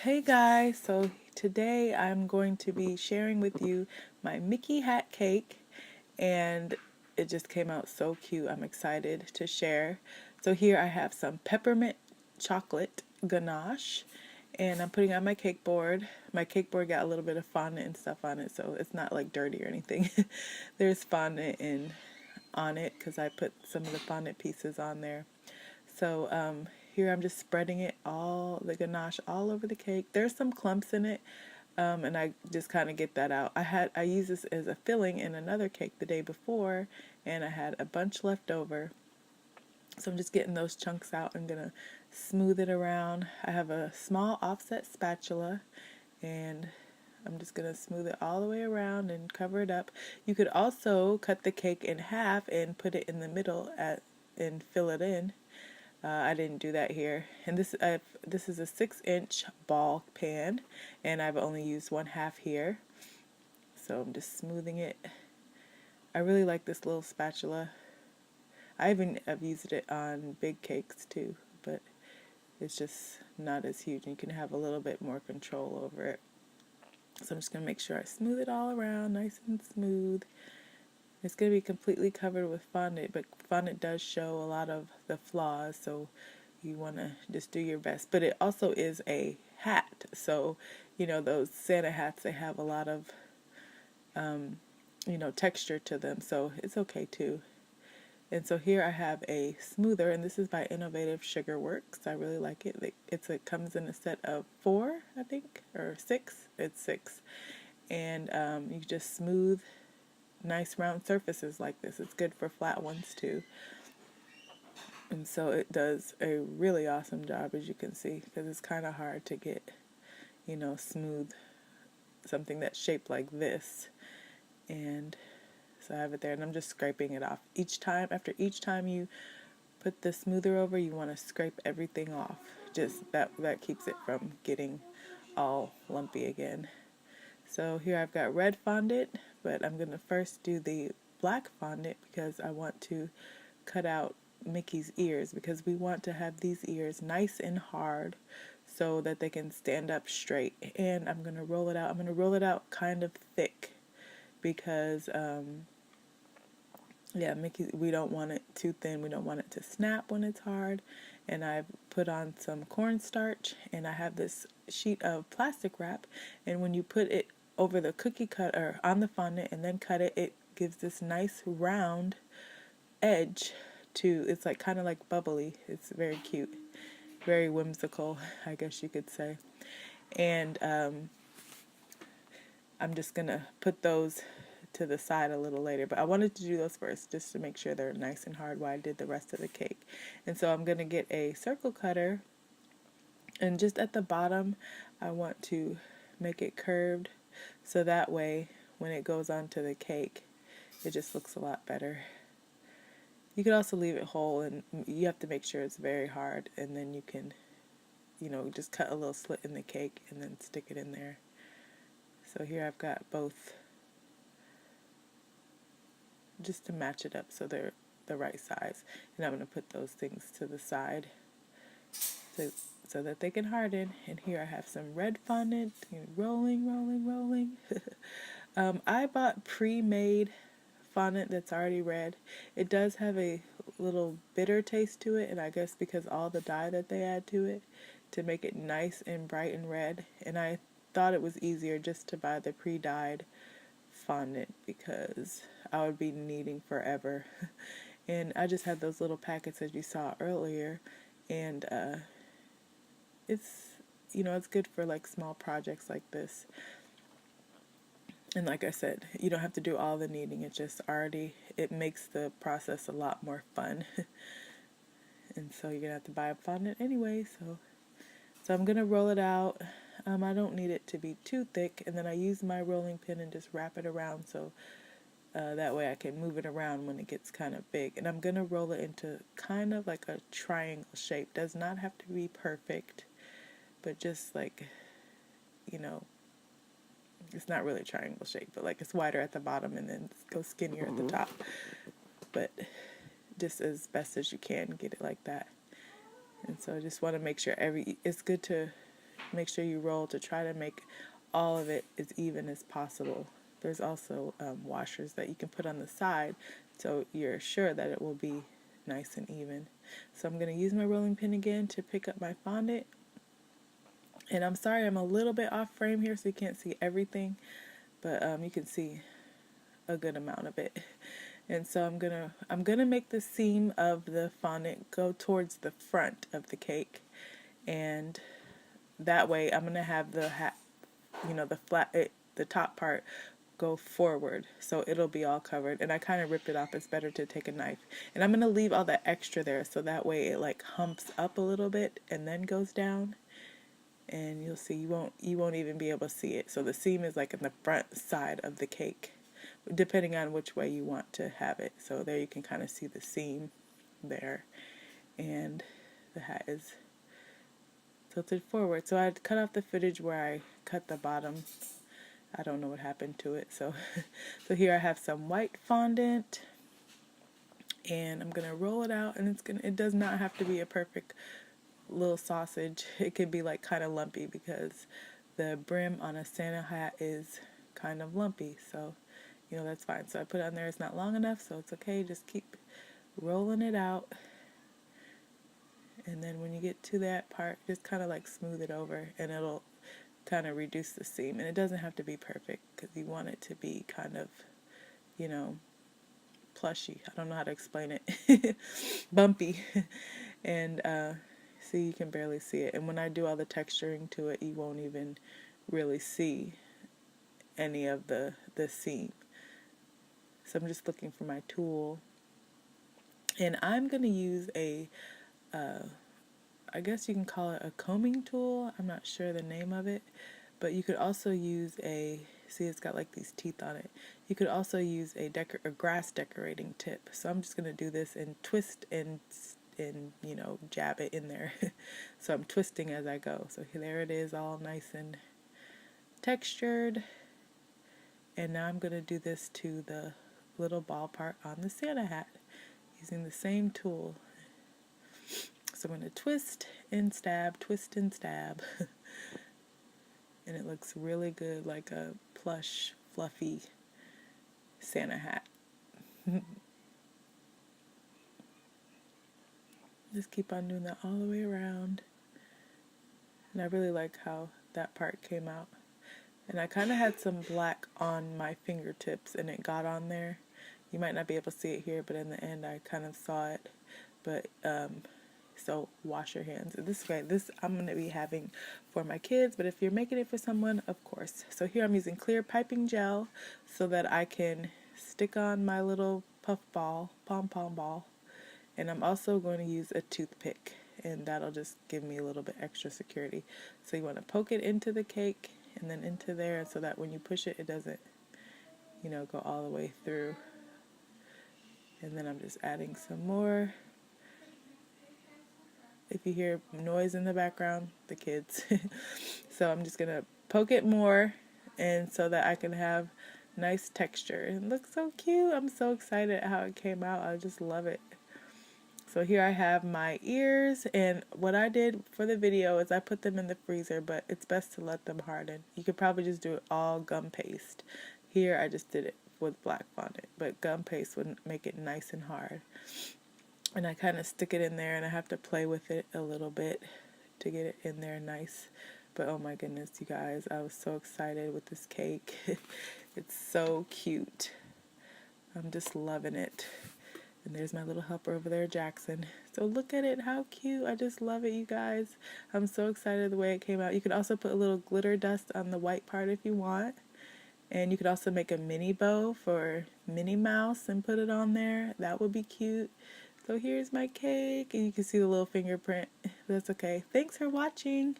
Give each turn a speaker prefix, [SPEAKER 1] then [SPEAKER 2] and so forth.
[SPEAKER 1] Hey guys, so today I'm going to be sharing with you my Mickey hat cake, and it just came out so cute. I'm excited to share. So here I have some peppermint chocolate ganache, and I'm putting on my cake board. My cake board got a little bit of fondant and stuff on it, so it's not like dirty or anything. There's fondant on it because I put some of the fondant pieces on there. So here I'm just spreading the ganache all over the cake. There's some clumps in it, and I just kind of get that out. I used this as a filling in another cake the day before, and I had a bunch left over. So I'm just getting those chunks out. I'm gonna smooth it around. I have a small offset spatula, and I'm just gonna smooth it all the way around and cover it up. You could also cut the cake in half and put it in the middle and fill it in. I didn't do that here. And this is a 6-inch ball pan, and I've only used 1/2 here. So I'm just smoothing it. I really like this little spatula. I've used it on big cakes too, but it's just not as huge, and you can have a little bit more control over it. So I'm just going to make sure I smooth it all around nice and smooth. It's going to be completely covered with fondant, but fondant does show a lot of the flaws, so you want to just do your best. But it also is a hat, so those Santa hats, they have a lot of texture to them, so it's okay too. And so here I have a smoother, and this is by Innovative Sugar Works. I really like it. It comes in a set of 4, I think, or 6. It's 6, and you just smooth nice round surfaces like this. It's good for flat ones too. And so it does a really awesome job, as you can see, because it's kind of hard to get, smooth something that's shaped like this. And so I have it there, and I'm just scraping it off. After each time you put the smoother over, you want to scrape everything off. Just that keeps it from getting all lumpy again. So here I've got red fondant, but I'm going to first do the black fondant because I want to cut out Mickey's ears, because we want to have these ears nice and hard so that they can stand up straight. And I'm going to roll it out. I'm going to roll it out kind of thick because Mickey, we don't want it too thin. We don't want it to snap when it's hard. And I've put on some cornstarch, and I have this sheet of plastic wrap, and when you put it over the cookie cutter on the fondant and then cut it, it gives this nice round edge to, it's like kind of like bubbly. It's very cute, very whimsical, I guess you could say. And I'm just gonna put those to the side a little later, but I wanted to do those first just to make sure they're nice and hard while I did the rest of the cake. And so I'm gonna get a circle cutter, and just at the bottom I want to make it curved, so that way when it goes onto the cake it just looks a lot better. You could also leave it whole, and you have to make sure it's very hard, and then you can just cut a little slit in the cake and then stick it in there. So here I've got both, just to match it up so they're the right size. And I'm going to put those things to the side so that they can harden. And here I have some red fondant, rolling. I bought pre-made fondant that's already red. It does have a little bitter taste to it, and I guess because all the dye that they add to it to make it nice and bright and red. And I thought it was easier just to buy the pre-dyed fondant because I would be needing forever. And I just had those little packets as you saw earlier, and it's good for like small projects like this. And like I said, you don't have to do all the kneading. It makes the process a lot more fun. And so you're gonna have to buy a fondant anyway. So I'm gonna roll it out. I don't need it to be too thick, and then I use my rolling pin and just wrap it around so that way I can move it around when it gets kind of big. And I'm gonna roll it into kind of like a triangle shape. Does not have to be perfect, but just like, it's not really a triangle shape, but like it's wider at the bottom and then go skinnier at the top. But just as best as you can, get it like that. And so I just want to make sure it's good to make sure you roll to try to make all of it as even as possible. There's also washers that you can put on the side so you're sure that it will be nice and even. So I'm going to use my rolling pin again to pick up my fondant. And I'm sorry I'm a little bit off frame here so you can't see everything, but you can see a good amount of it. And so I'm gonna make the seam of the fondant go towards the front of the cake, and that way I'm gonna have the the top part go forward, so it'll be all covered. And I kind of ripped it off. It's better to take a knife, and I'm gonna leave all that extra there so that way it like humps up a little bit and then goes down. And you'll see you won't even be able to see it. So the seam is like in the front side of the cake, depending on which way you want to have it. So there you can kind of see the seam there, and the hat is tilted forward. So I cut off the footage where I cut the bottom. I don't know what happened to it. So so here I have some white fondant, and I'm gonna roll it out, and it does not have to be a perfect little sausage. It could be like kind of lumpy because the brim on a Santa hat is kind of lumpy, so that's fine. So I put it on there. It's not long enough, so it's okay. Just keep rolling it out, and then when you get to that part, just kind of like smooth it over, and it'll kind of reduce the seam. And it doesn't have to be perfect because you want it to be kind of plushy. I don't know how to explain it. Bumpy. And see, you can barely see it. And when I do all the texturing to it, you won't even really see any of the seam. So I'm just looking for my tool. And I'm going to use I guess you can call it a combing tool. I'm not sure the name of it. But you could also use see, it's got like these teeth on it. You could also use a grass decorating tip. So I'm just going to do this and twist and jab it in there. So I'm twisting as I go. So there it is, all nice and textured. And now I'm going to do this to the little ball part on the Santa hat using the same tool. So I'm going to twist and stab, and it looks really good, like a plush, fluffy Santa hat. Just keep on doing that all the way around. And I really like how that part came out. And I kind of had some black on my fingertips, and it got on there. You might not be able to see it here, but in the end I kind of saw it. But so wash your hands. This I'm going to be having for my kids, but if you're making it for someone, of course. So here I'm using clear piping gel so that I can stick on my little puff ball, pom-pom ball. And I'm also going to use a toothpick, and that'll just give me a little bit extra security. So you want to poke it into the cake and then into there, so that when you push it, it doesn't, go all the way through. And then I'm just adding some more. If you hear noise in the background, the kids. So I'm just going to poke it more, and so that I can have nice texture. It looks so cute. I'm so excited how it came out. I just love it. So here I have my ears, and what I did for the video is I put them in the freezer, but it's best to let them harden. You could probably just do it all gum paste. Here I just did it with black fondant, but gum paste would make it nice and hard. And I kind of stick it in there, and I have to play with it a little bit to get it in there nice. But oh my goodness, you guys, I was so excited with this cake. It's so cute. I'm just loving it. And there's my little helper over there, Jackson. So look at it, how cute. I just love it, you guys. I'm so excited the way it came out. You could also put a little glitter dust on the white part if you want. And you could also make a mini bow for Minnie Mouse and put it on there. That would be cute. So here's my cake, and you can see the little fingerprint. That's okay. Thanks for watching.